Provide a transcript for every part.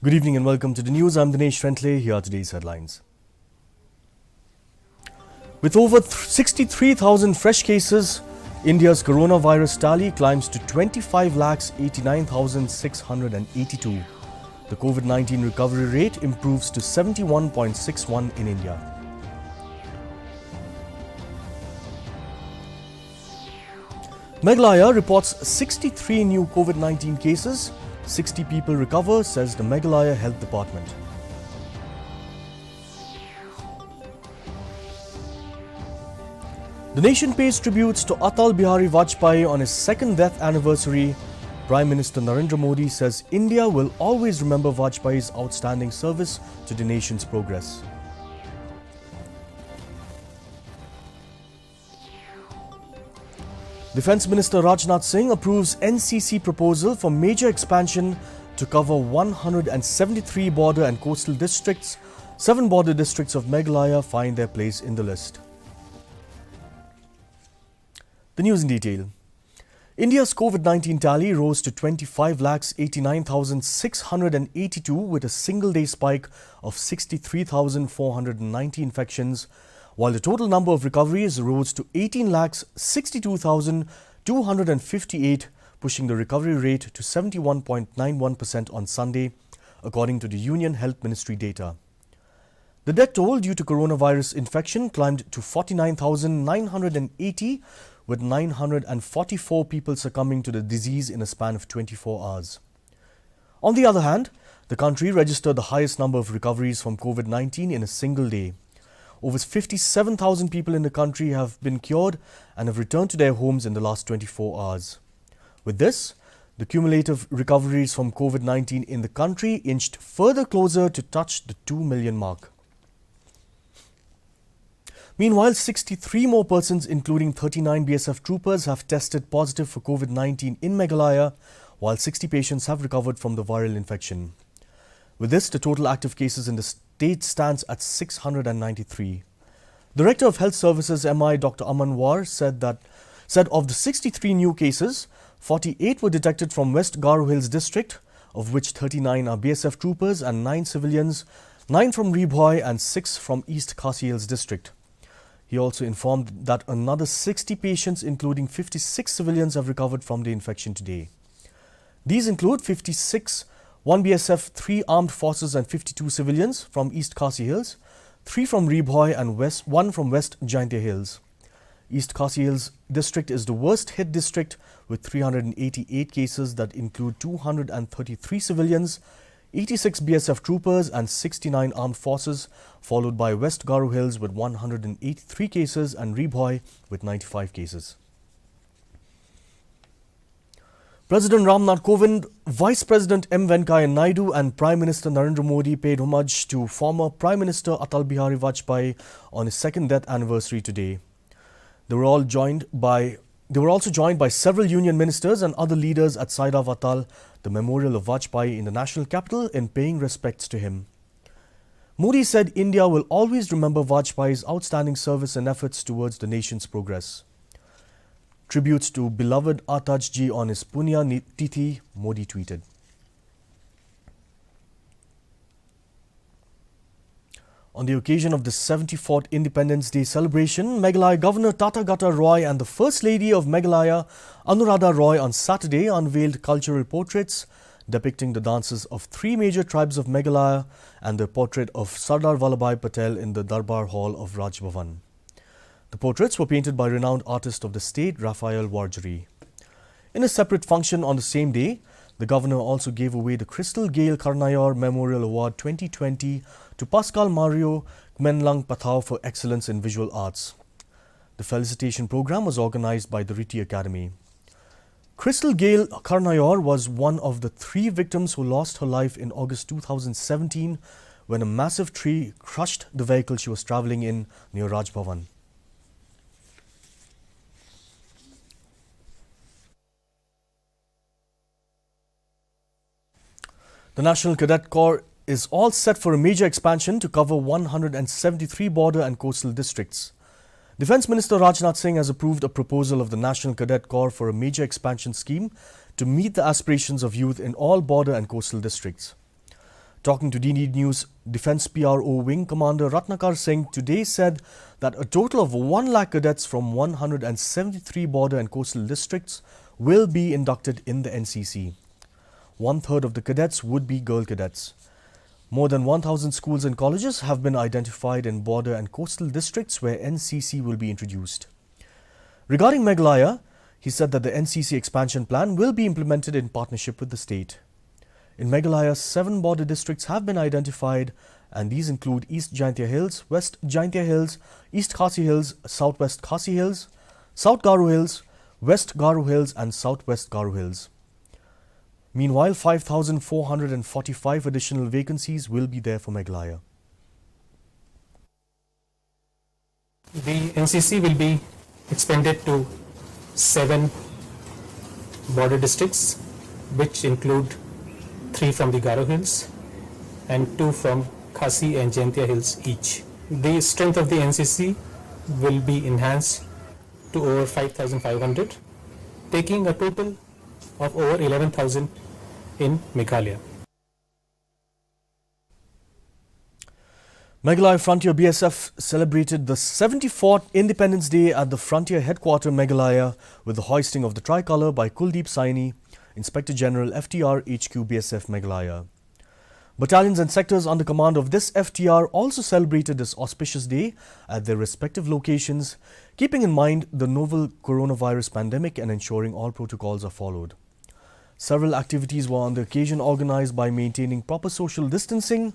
Good evening and welcome to the news. I'm Dinesh Frentley. Here are today's headlines. With over 63,000 fresh cases, India's coronavirus tally climbs to 25,89,682. The COVID-19 recovery rate improves to 71.61 in India. Meghalaya reports 63 new COVID-19 cases. 60 people recover, says the Meghalaya Health Department. The nation pays tributes to Atal Bihari Vajpayee on his second death anniversary. Prime Minister Narendra Modi says India will always remember Vajpayee's outstanding service to the nation's progress. Defence Minister Rajnath Singh approves NCC proposal for major expansion to cover 173 border and coastal districts. 7 border districts of Meghalaya find their place in the list. The news in detail. India's COVID-19 tally rose to 25,89,682 with a single-day spike of 63,490 infections, while the total number of recoveries rose to 18,62,258, pushing the recovery rate to 71.91% on Sunday, according to the Union Health Ministry data. The death toll due to coronavirus infection climbed to 49,980, with 944 people succumbing to the disease in a span of 24 hours. On the other hand, the country registered the highest number of recoveries from COVID-19 in a single day. Over 57,000 people in the country have been cured and have returned to their homes in the last 24 hours. With this, the cumulative recoveries from COVID-19 in the country inched further closer to touch the 2 million mark. Meanwhile, 63 more persons, including 39 BSF troopers, have tested positive for COVID-19 in Meghalaya, while 60 patients have recovered from the viral infection. With this, the total active cases in the state stands at 693. Director of Health Services MI Dr. Aman War said of the 63 new cases, 48 were detected from West Garo Hills district, of which 39 are BSF troopers and 9 civilians, 9 from Ribhoi and 6 from East Khasi Hills district. He also informed that another 60 patients, including 56 civilians, have recovered from the infection today. These include 56 1 BSF, 3 armed forces and 52 civilians from East Khasi Hills, 3 from Ribhoi and 1 from West Jaintia Hills. East Khasi Hills district is the worst hit district with 388 cases that include 233 civilians, 86 BSF troopers and 69 armed forces, followed by West Garo Hills with 183 cases and Ribhoi with 95 cases. President Ramnath Kovind, Vice President M. Venkaiah Naidu and Prime Minister Narendra Modi paid homage to former Prime Minister Atal Bihari Vajpayee on his second death anniversary today. They were also joined by several union ministers and other leaders at Saida Vatal, the memorial of Vajpayee in the national capital, in paying respects to him. Modi said India will always remember Vajpayee's outstanding service and efforts towards the nation's progress. Tributes to beloved Atajji on his Punya Tithi, Modi tweeted. On the occasion of the 74th Independence Day celebration, Meghalaya Governor Tathagata Roy and the First Lady of Meghalaya, Anuradha Roy, on Saturday unveiled cultural portraits depicting the dances of 3 major tribes of Meghalaya and the portrait of Sardar Vallabhbhai Patel in the Darbar Hall of Raj Bhavan. The portraits were painted by renowned artist of the state, Raphael Warjari. In a separate function on the same day, the governor also gave away the Crystal Gale Karnayor Memorial Award 2020 to Pascal Mario Kmenlang Pathau for excellence in visual arts. The felicitation program was organized by the Riti Academy. Crystal Gale Karnayor was one of the 3 victims who lost her life in August 2017 when a massive tree crushed the vehicle she was travelling in near Raj Bhavan. The National Cadet Corps is all set for a major expansion to cover 173 border and coastal districts. Defence Minister Rajnath Singh has approved a proposal of the National Cadet Corps for a major expansion scheme to meet the aspirations of youth in all border and coastal districts. Talking to DD News, Defence PRO Wing Commander Ratnakar Singh today said that a total of 1 lakh cadets from 173 border and coastal districts will be inducted in the NCC. One-third of the cadets would be girl cadets. More than 1,000 schools and colleges have been identified in border and coastal districts where NCC will be introduced. Regarding Meghalaya, he said that the NCC expansion plan will be implemented in partnership with the state. In Meghalaya, 7 border districts have been identified, and these include East Jaintia Hills, West Jaintia Hills, East Khasi Hills, Southwest Khasi Hills, South Garo Hills, West Garo Hills and Southwest Garo Hills. Meanwhile, 5,445 additional vacancies will be there for Meghalaya. The NCC will be expanded to 7 border districts, which include 3 from the Garo Hills and 2 from Khasi and Jaintia Hills each. The strength of the NCC will be enhanced to over 5,500, taking a total of over 11,000 in Meghalaya. Meghalaya Frontier BSF celebrated the 74th Independence Day at the Frontier Headquarter Meghalaya with the hoisting of the tricolour by Kuldeep Saini, Inspector General FTR HQ BSF Meghalaya. Battalions and sectors under command of this FTR also celebrated this auspicious day at their respective locations, keeping in mind the novel coronavirus pandemic and ensuring all protocols are followed. Several activities were on the occasion organised by maintaining proper social distancing,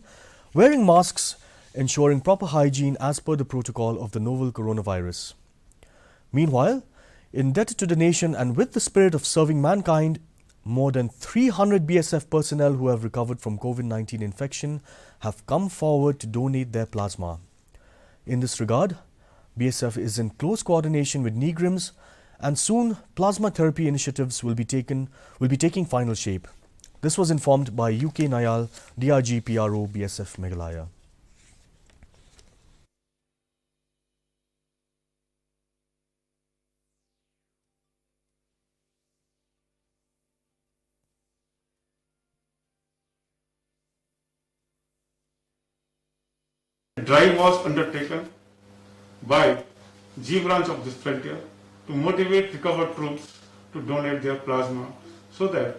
wearing masks, ensuring proper hygiene as per the protocol of the novel coronavirus. Meanwhile, indebted to the nation and with the spirit of serving mankind, more than 300 BSF personnel who have recovered from COVID-19 infection have come forward to donate their plasma. In this regard, BSF is in close coordination with NIGRIMS, and soon plasma therapy initiatives will be taking final shape. This was informed by UK Nayal, DRG PRO BSF Meghalaya. A drive was undertaken by G branch of this frontier to motivate recovered troops to donate their plasma so that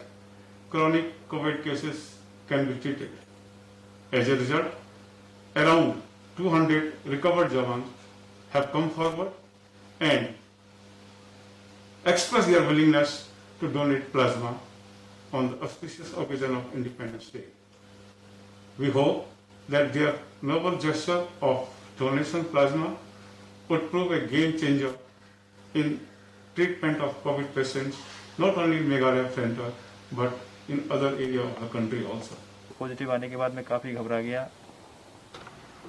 chronic COVID cases can be treated. As a result, around 200 recovered Jawans have come forward and expressed their willingness to donate plasma on the auspicious occasion of Independence Day. We hope that their noble gesture of donation plasma would prove a game changer in treatment of COVID patients, not only in Meghalaya Center, but in other areas of the country also. Positive आने के बाद मैं काफ़ी घबरा गया,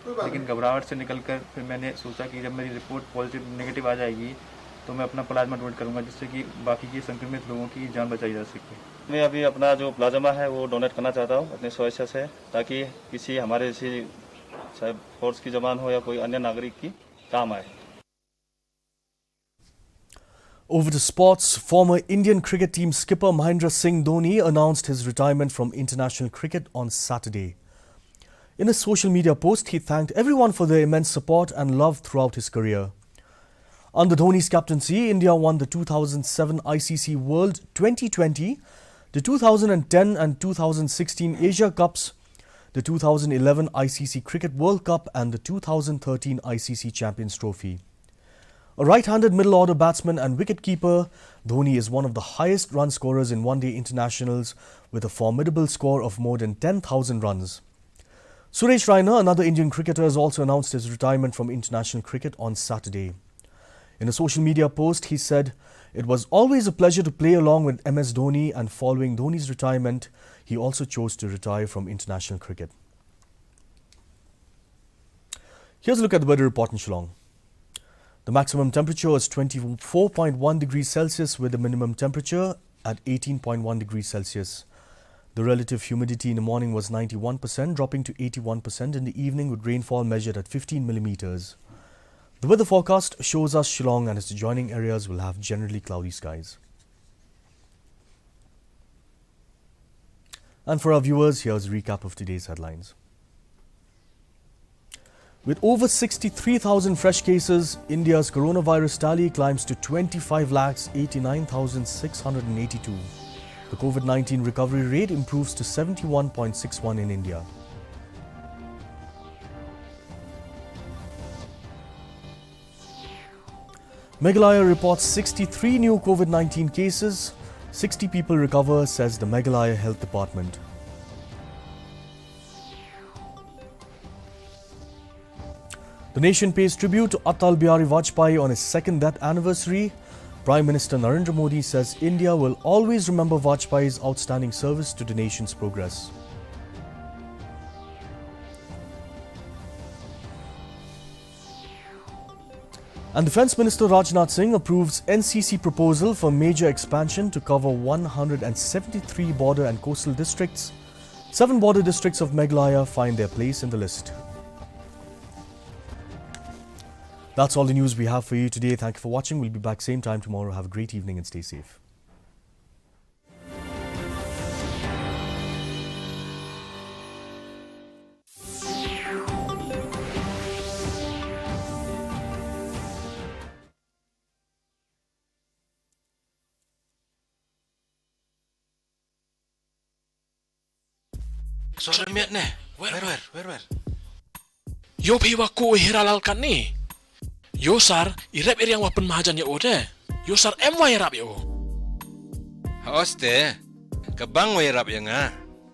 लेकिन घबराहट से निकलकर फिर मैंने सोचा कि जब मेरी रिपोर्ट पॉजिटिव नेगेटिव आ जाएगी तो मैं अपना प्लाज्मा डोनेट करूंगा, जिससे कि बाकी के संक्रमित लोगों की जान बचाई जा सके। मैं अभी अपना जो प्लाज्मा है वो डोनेट करना चाहता हूं अपने स्वेच्छा से, ताकि किसी हमारे जैसी चाहे फोर्स की जवान हो या कोई अन्य नागरिक की काम आए। Over to sports, former Indian cricket team skipper Mahendra Singh Dhoni announced his retirement from international cricket on Saturday. In a social media post, he thanked everyone for their immense support and love throughout his career. Under Dhoni's captaincy, India won the 2007 ICC World 2020, the 2010 and 2016 Asia Cups, the 2011 ICC Cricket World Cup and the 2013 ICC Champions Trophy. A right-handed middle-order batsman and wicket-keeper, Dhoni is one of the highest run scorers in one-day internationals with a formidable score of more than 10,000 runs. Suresh Raina, another Indian cricketer, has also announced his retirement from international cricket on Saturday. In a social media post, he said, "It was always a pleasure to play along with MS Dhoni, and following Dhoni's retirement, he also chose to retire from international cricket." Here's a look at the weather report in Shillong. The maximum temperature was 24.1 degrees Celsius with the minimum temperature at 18.1 degrees Celsius. The relative humidity in the morning was 91%, dropping to 81% in the evening with rainfall measured at 15 millimeters. The weather forecast shows us Shillong and its adjoining areas will have generally cloudy skies. And for our viewers, here's a recap of today's headlines. With over 63,000 fresh cases, India's coronavirus tally climbs to 25,89,682. The COVID-19 recovery rate improves to 71.61 in India. Meghalaya reports 63 new COVID-19 cases. 60 people recover, says the Meghalaya Health Department. The nation pays tribute to Atal Bihari Vajpayee on his second death anniversary. Prime Minister Narendra Modi says India will always remember Vajpayee's outstanding service to the nation's progress. And Defence Minister Rajnath Singh approves NCC proposal for major expansion to cover 173 border and coastal districts. 7 border districts of Meghalaya find their place in the list. That's all the news we have for you today. Thank you for watching. We'll be back same time tomorrow. Have a great evening and stay safe. Suara miat ne? Where? Yo piwa ku hiralalkan ni. Yo sar, irep iri yang wapen mahajan ya ode. Yo sar em wa irap yo. Hoste, kebang wa irap ya nga.